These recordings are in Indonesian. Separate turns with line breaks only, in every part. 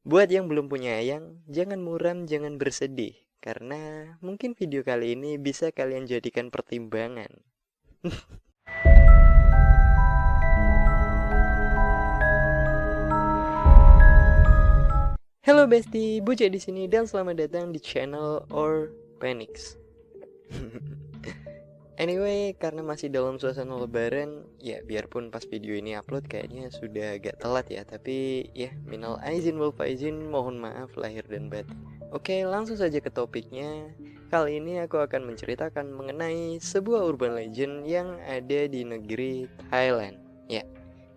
Buat yang belum punya ayang, jangan muram, jangan bersedih. Karena mungkin video kali ini bisa kalian jadikan pertimbangan. Halo Besti, Buce di sini dan selamat datang di channel Or Phoenix. Anyway, karena masih dalam suasana lebaran, ya biarpun pas video ini upload kayaknya sudah agak telat ya, tapi ya minal aizin wal faizin, mohon maaf lahir dan batin. Oke, langsung saja ke topiknya. Kali ini aku akan menceritakan mengenai sebuah urban legend yang ada di negeri Thailand. Ya,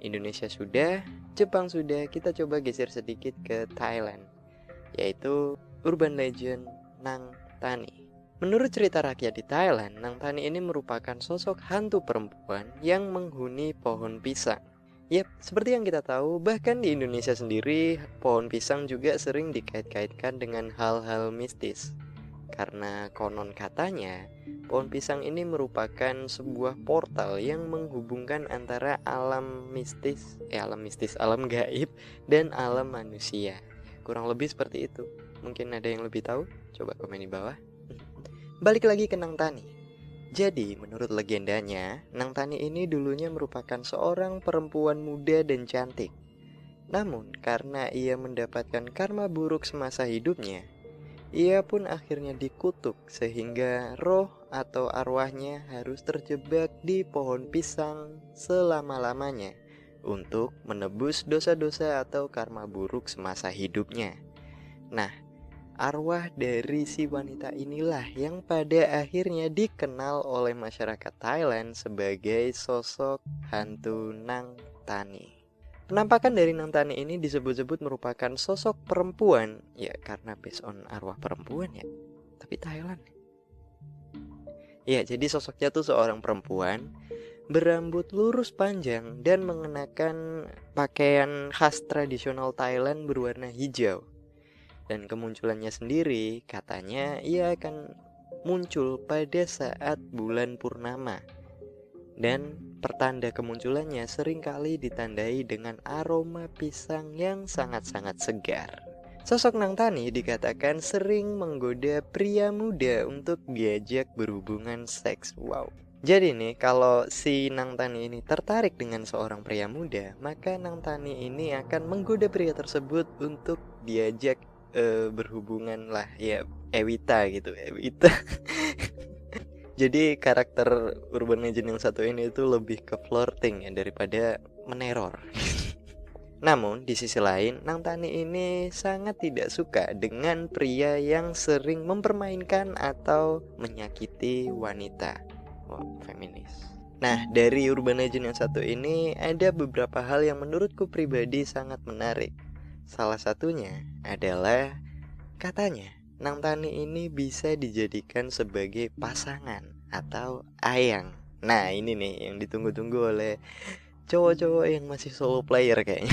Indonesia sudah, Jepang sudah, kita coba geser sedikit ke Thailand, yaitu urban legend Nang Tani. Menurut cerita rakyat di Thailand, Nang Tani ini merupakan sosok hantu perempuan yang menghuni pohon pisang. Yap, seperti yang kita tahu, bahkan di Indonesia sendiri, pohon pisang juga sering dikait-kaitkan dengan hal-hal mistis. Karena konon katanya, pohon pisang ini merupakan sebuah portal yang menghubungkan antara alam gaib, dan alam manusia. Kurang lebih seperti itu. Mungkin ada yang lebih tahu? Coba komen di bawah. Balik lagi ke Nang Tani. Jadi, menurut legendanya, Nang Tani ini dulunya merupakan seorang perempuan muda dan cantik. Namun, karena ia mendapatkan karma buruk semasa hidupnya, ia pun akhirnya dikutuk sehingga roh atau arwahnya harus terjebak di pohon pisang selama-lamanya untuk menebus dosa-dosa atau karma buruk semasa hidupnya. Nah, arwah dari si wanita inilah yang pada akhirnya dikenal oleh masyarakat Thailand sebagai sosok hantu Nang Tani. Penampakan dari Nang Tani ini disebut-sebut merupakan sosok perempuan, ya karena based on arwah perempuan ya. Tapi Thailand. Ya, jadi sosoknya tuh seorang perempuan berambut lurus panjang dan mengenakan pakaian khas tradisional Thailand berwarna hijau. Dan kemunculannya sendiri katanya ia akan muncul pada saat bulan purnama. Dan pertanda kemunculannya seringkali ditandai dengan aroma pisang yang sangat-sangat segar. Sosok Nang Tani dikatakan sering menggoda pria muda untuk diajak berhubungan seks. Wow. Jadi nih, kalau si Nang Tani ini tertarik dengan seorang pria muda, maka Nang Tani ini akan menggoda pria tersebut untuk diajak berhubungan lah, ya Ewita gitu, Ewita. Jadi karakter urban legend yang satu ini itu lebih ke flirting ya daripada meneror. Namun di sisi lain, Nang Tani ini sangat tidak suka dengan pria yang sering mempermainkan atau menyakiti wanita. Wow, feminis. Nah, dari urban legend yang satu ini ada beberapa hal yang menurutku pribadi sangat menarik. Salah satunya adalah katanya Nang Tani ini bisa dijadikan sebagai pasangan atau ayang. Nah, ini nih yang ditunggu-tunggu oleh cowok-cowok yang masih solo player kayaknya.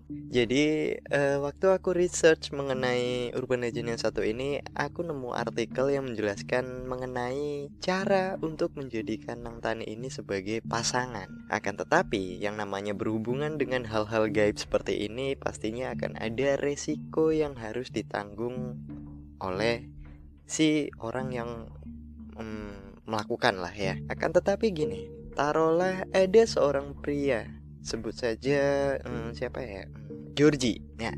Jadi waktu aku research mengenai urban legend yang satu ini, aku nemu artikel yang menjelaskan mengenai cara untuk menjadikan Nang Tani ini sebagai pasangan. Akan tetapi yang namanya berhubungan dengan hal-hal gaib seperti ini pastinya akan ada resiko yang harus ditanggung oleh si orang yang melakukan lah ya. Akan tetapi gini, taruhlah ada seorang pria, sebut saja siapa ya, Georgie ya,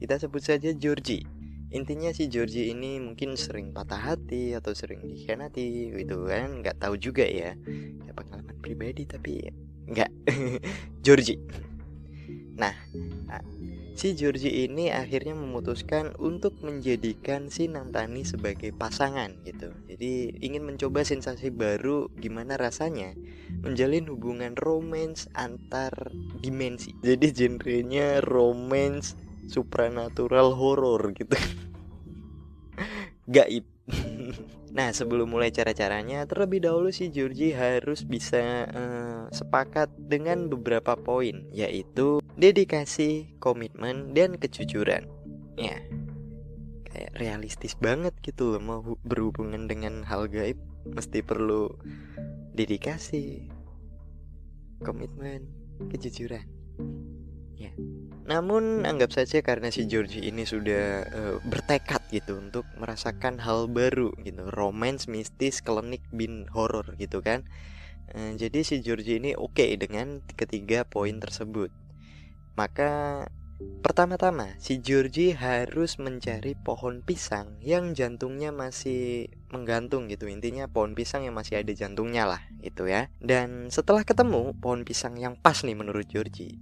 kita sebut saja Georgie. Intinya si Georgie ini mungkin sering patah hati atau sering dikhianati gitu kan, nggak tahu juga ya, pengalaman pribadi tapi nggak. Georgie. Nah, si Georgie ini akhirnya memutuskan untuk menjadikan si Nang Tani sebagai pasangan gitu. Jadi ingin mencoba sensasi baru, gimana rasanya menjalin hubungan romance antar dimensi. Jadi genrenya romance supranatural horror gitu. Gaib. Nah, sebelum mulai cara-caranya, terlebih dahulu si Georgie harus bisa sepakat dengan beberapa poin, yaitu dedikasi, komitmen, dan kejujuran. Ya, kayak realistis banget gitu loh, mau berhubungan dengan hal gaib mesti perlu dedikasi, komitmen, kejujuran. Ya. Namun anggap saja karena si Georgie ini sudah bertekad gitu untuk merasakan hal baru gitu, romance, mistis, klinik, bin horor gitu kan. Jadi si Georgie ini oke dengan ketiga poin tersebut. Maka pertama-tama si Georgie harus mencari pohon pisang yang jantungnya masih menggantung gitu. Intinya pohon pisang yang masih ada jantungnya lah gitu ya. Dan setelah ketemu pohon pisang yang pas nih menurut Georgie,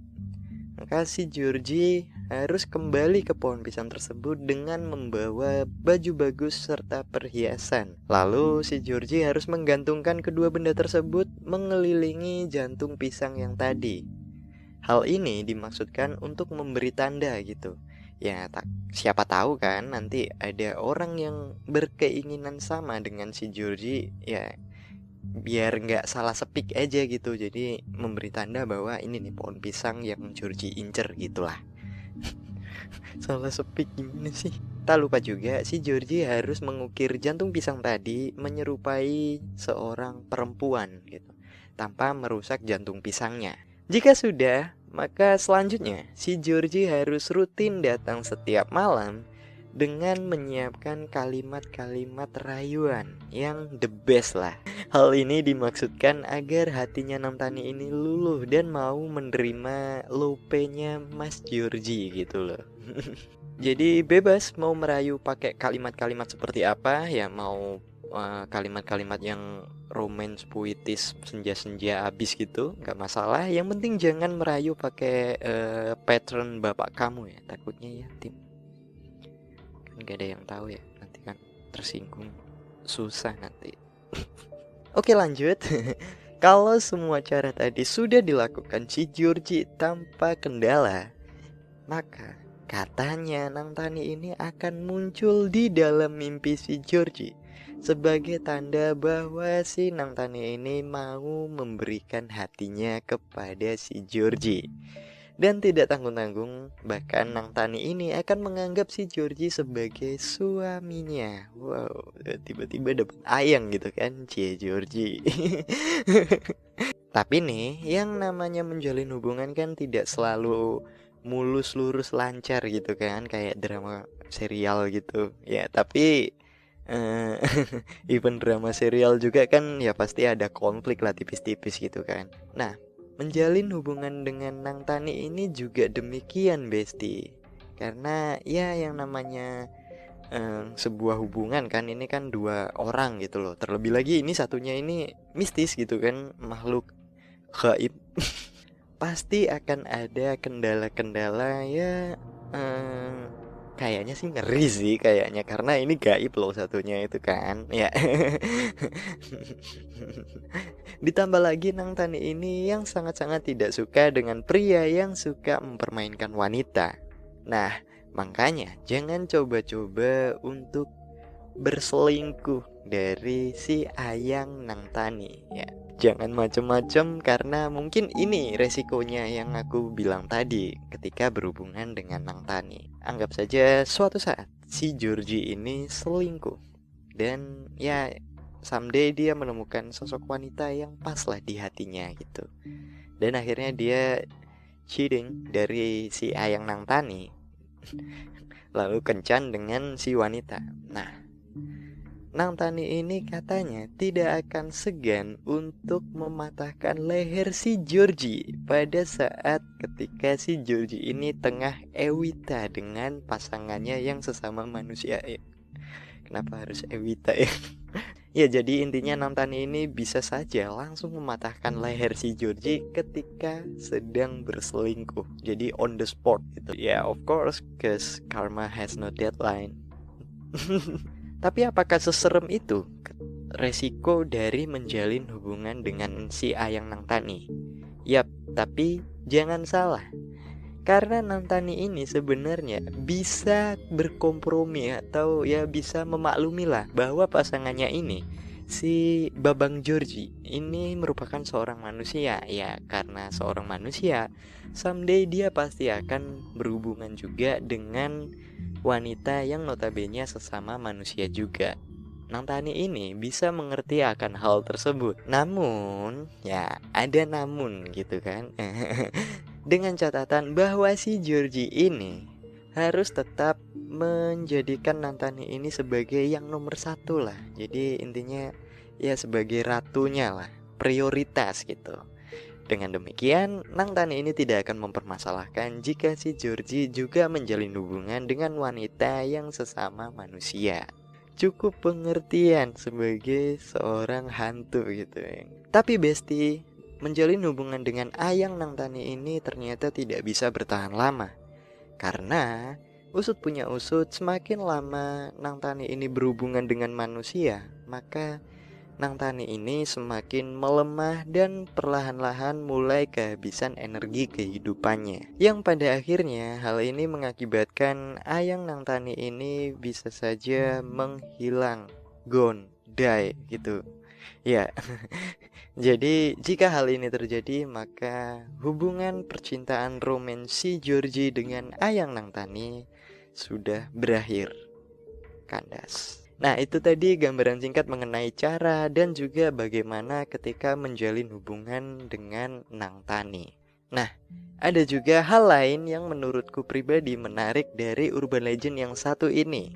maka si Georgie harus kembali ke pohon pisang tersebut dengan membawa baju bagus serta perhiasan. Lalu si Georgie harus menggantungkan kedua benda tersebut mengelilingi jantung pisang yang tadi. Hal ini dimaksudkan untuk memberi tanda gitu. Ya, siapa tahu kan nanti ada orang yang berkeinginan sama dengan si Georgie, ya biar nggak salah sepik aja gitu. Jadi memberi tanda bahwa ini nih pohon pisang yang Georgie incer gitulah. Salah sepik gimana sih? Tak lupa juga si Georgie harus mengukir jantung pisang tadi menyerupai seorang perempuan gitu, tanpa merusak jantung pisangnya. Jika sudah, maka selanjutnya si Georgie harus rutin datang setiap malam dengan menyiapkan kalimat-kalimat rayuan yang the best lah. Hal ini dimaksudkan agar hatinya Namtani ini luluh dan mau menerima lope-nya Mas Georgie gitu loh. Jadi bebas mau merayu pakai kalimat-kalimat seperti apa ya, mau kalimat-kalimat yang romance puitis senja-senja abis gitu nggak masalah, yang penting jangan merayu pakai pattern bapak kamu ya, takutnya ya tim kan gak ada yang tahu ya, nanti kan tersinggung, susah nanti. Oke lanjut. Kalau semua cara tadi sudah dilakukan si Georgie tanpa kendala, maka katanya Namtani ini akan muncul di dalam mimpi si Georgie sebagai tanda bahwa si Namtani ini mau memberikan hatinya kepada si Georgie. Dan tidak tanggung-tanggung, bahkan Namtani ini akan menganggap si Georgie sebagai suaminya. Wow, tiba-tiba dapat ayang gitu kan, cie Georgie. Tapi nih, yang namanya menjalin hubungan kan tidak selalu mulus lurus lancar gitu kan, kayak drama serial gitu ya. Tapi even drama serial juga kan ya pasti ada konflik lah tipis-tipis gitu kan. Nah, menjalin hubungan dengan Namtani ini juga demikian besti, karena ya yang namanya sebuah hubungan kan ini kan dua orang gitu loh, terlebih lagi ini satunya ini mistis gitu kan, makhluk gaib. Pasti akan ada kendala-kendala ya. Kayaknya sih ngeri sih kayaknya, karena ini gaib loh satunya itu kan ya. Ditambah lagi Namtani ini yang sangat-sangat tidak suka dengan pria yang suka mempermainkan wanita. Nah, makanya jangan coba-coba untuk berselingkuh dari si Ayang Namtani ya. Jangan macem-macem, karena mungkin ini resikonya yang aku bilang tadi ketika berhubungan dengan Namtani. Anggap saja suatu saat si Georgie ini selingkuh, dan ya someday dia menemukan sosok wanita yang pas lah di hatinya gitu. Dan akhirnya dia cheating dari si Ayang Namtani, lalu kencan dengan si wanita. Nah, Namtani ini katanya tidak akan segan untuk mematahkan leher si Georgie pada saat ketika si Georgie ini tengah ewita dengan pasangannya yang sesama manusia. Kenapa harus ewita ya? Ya jadi intinya Namtani ini bisa saja langsung mematahkan leher si Georgie ketika sedang berselingkuh. Jadi on the spot gitu. Ya of course, cause karma has no deadline. Tapi apakah seserem itu resiko dari menjalin hubungan dengan si Ayang Namtani? Yap, tapi jangan salah, karena Namtani ini sebenarnya bisa berkompromi atau ya bisa memaklumi lah bahwa pasangannya ini, si Babang Georgie ini merupakan seorang manusia. Ya karena seorang manusia, someday dia pasti akan berhubungan juga dengan wanita yang notabene sesama manusia juga. Namtani ini bisa mengerti akan hal tersebut. Namun, ya ada namun gitu kan. Dengan catatan bahwa si Georgie ini harus tetap menjadikan Nantani ini sebagai yang nomor satu lah. Jadi intinya ya sebagai ratunya lah, prioritas gitu. Dengan demikian, Nantani ini tidak akan mempermasalahkan jika si Georgie juga menjalin hubungan dengan wanita yang sesama manusia. Cukup pengertian sebagai seorang hantu gitu ya. Tapi Besti, menjalin hubungan dengan Ayang Nantani ini ternyata tidak bisa bertahan lama. Karena usut punya usut, semakin lama Nantani ini berhubungan dengan manusia, maka Nantani ini semakin melemah dan perlahan-lahan mulai kehabisan energi kehidupannya. Yang pada akhirnya hal ini mengakibatkan Ayang Nantani ini bisa saja menghilang, gone, die gitu. Ya, jadi jika hal ini terjadi, maka hubungan percintaan romansi Georgie dengan Ayang Nantani sudah berakhir, kandas. Nah, itu tadi gambaran singkat mengenai cara dan juga bagaimana ketika menjalin hubungan dengan Nantani. Nah, ada juga hal lain yang menurutku pribadi menarik dari urban legend yang satu ini,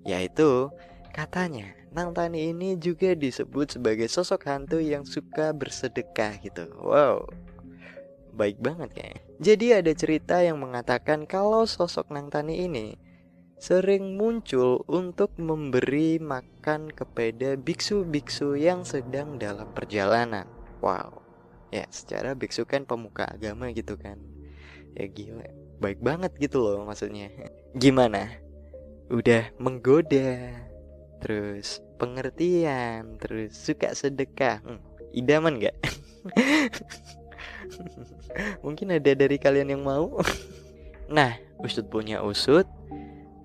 yaitu katanya Nantani ini juga disebut sebagai sosok hantu yang suka bersedekah gitu. Wow, baik banget kayaknya. Jadi ada cerita yang mengatakan kalau sosok Nantani ini sering muncul untuk memberi makan kepada biksu-biksu yang sedang dalam perjalanan. Wow, ya secara biksu kan pemuka agama gitu kan. Ya gila, baik banget gitu loh maksudnya. Gimana? Udah menggoda, terus pengertian, terus suka sedekah. Idaman gak? Mungkin ada dari kalian yang mau. Nah, usut punya usut,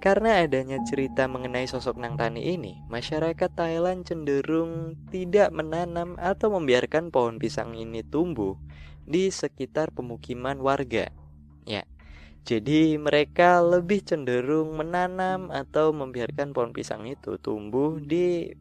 karena adanya cerita mengenai sosok Nantani ini, masyarakat Thailand cenderung tidak menanam atau membiarkan pohon pisang ini tumbuh di sekitar pemukiman warga. Ya, jadi mereka lebih cenderung menanam atau membiarkan pohon pisang itu tumbuh di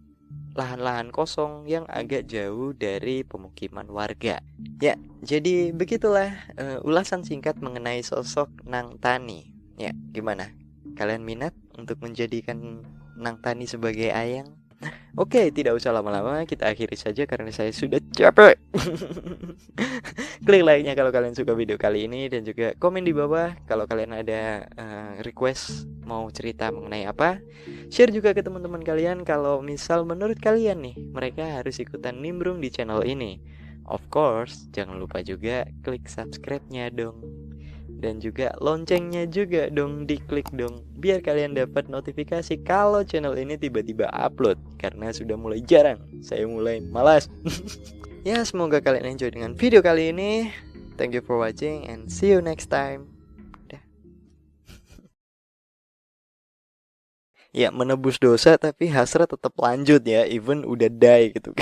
lahan-lahan kosong yang agak jauh dari pemukiman warga. Ya, jadi begitulah ulasan singkat mengenai sosok Nantani. Ya, gimana? Kalian minat untuk menjadikan Nantani sebagai Ayang? Oke, tidak usah lama-lama, kita akhiri saja karena saya sudah capek. Klik like-nya kalau kalian suka video kali ini, dan juga komen di bawah kalau kalian ada request mau cerita mengenai apa. Share juga ke teman-teman kalian kalau misal menurut kalian nih mereka harus ikutan nimbrung di channel ini. Of course, jangan lupa juga klik subscribe-nya dong. Dan juga loncengnya juga dong, diklik dong, biar kalian dapat notifikasi kalau channel ini tiba-tiba upload. Karena sudah mulai jarang, saya mulai malas. Ya, semoga kalian enjoy dengan video kali ini. Thank you for watching and see you next time. Dah. Ya, menebus dosa tapi hasrat tetap lanjut ya, even udah die gitu.